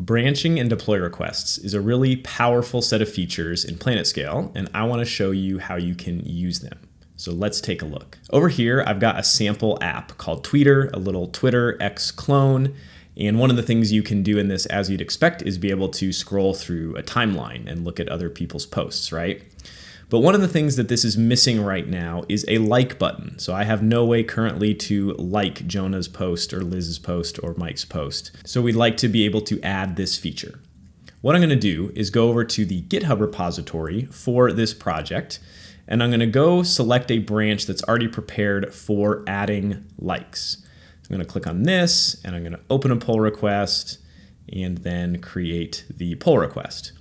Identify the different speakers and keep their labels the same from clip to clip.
Speaker 1: Branching and deploy requests is a really powerful set of features in PlanetScale, and I want to show you how you can use them. So let's take a look. Over here, I've got a sample app called Tweeter, a little Twitter X clone. And one of the things you can do in this, as you'd expect, is be able to scroll through a timeline and look at other people's posts, right? But one of the things that this is missing right now is a like button. So I have no way currently to like Jonah's post or Liz's post or Mike's post. So we'd like to be able to add this feature. What I'm going to do is go over to the GitHub repository for this project, and I'm going to go select a branch that's already prepared for adding likes. I'm going to click on this, and I'm going to open a pull request and then create the pull request.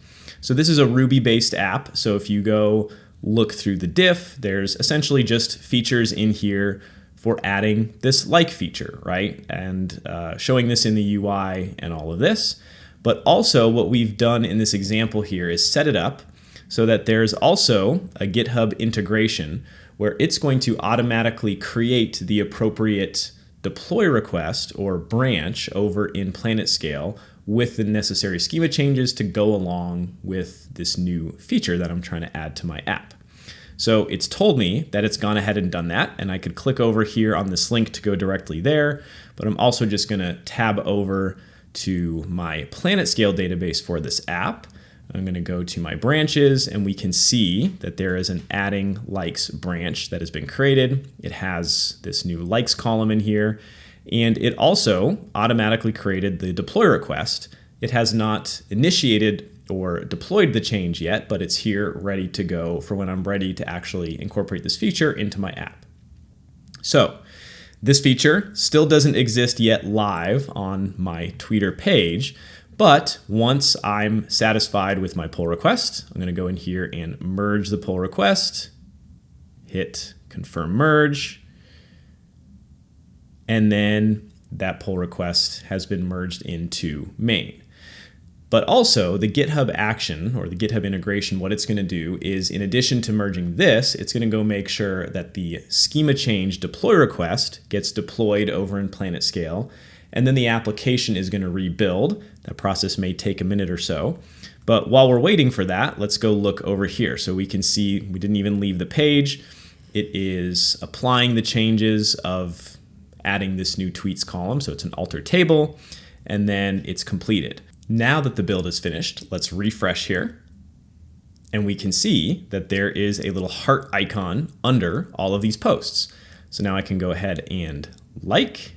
Speaker 1: So this is a Ruby-based app. So if you go look through the diff, there's essentially just features in here for adding this like feature, right? And showing this in the UI and all of this. But also what we've done in this example here is set it up so that there's also a GitHub integration where it's going to automatically create the appropriate deploy request or branch over in PlanetScale with the necessary schema changes to go along with this new feature that I'm trying to add to my app. So it's told me that it's gone ahead and done that, and I could click over here on this link to go directly there, but I'm also just going to tab over to my PlanetScale database for this app. I'm going to go to my branches, and we can see that there is an adding likes branch that has been created. It has this new likes column in here, and it also automatically created the deploy request. It has not initiated or deployed the change yet, but it's here ready to go for when I'm ready to actually incorporate this feature into my app. So this feature still doesn't exist yet live on my Tweeter page, but once I'm satisfied with my pull request, I'm going to go in here and merge the pull request, hit confirm merge, and then that pull request has been merged into main. But also the GitHub action or the GitHub integration, what it's going to do is, in addition to merging this, it's going to go make sure that the schema change deploy request gets deployed over in PlanetScale, and then the application is going to rebuild. That process may take a minute or so. But while we're waiting for that, let's go look over here. So we can see we didn't even leave the page. It is applying the changes of adding this new tweets column. So it's an alter table, and then it's completed. Now that the build is finished, let's refresh here. And we can see that there is a little heart icon under all of these posts. So now I can go ahead and like,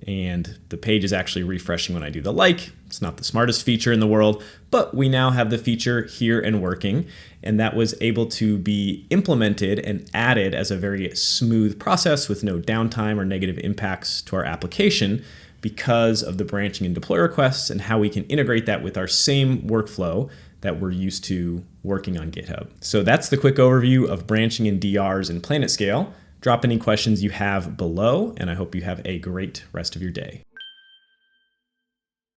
Speaker 1: and the page is actually refreshing when I do the like. It's not the smartest feature in the world, but we now have the feature here and working, and that was able to be implemented and added as a very smooth process with no downtime or negative impacts to our application because of the branching and deploy requests and how we can integrate that with our same workflow that we're used to working on GitHub. So that's the quick overview of branching and DRs in PlanetScale. Drop any questions you have below, and I hope you have a great rest of your day.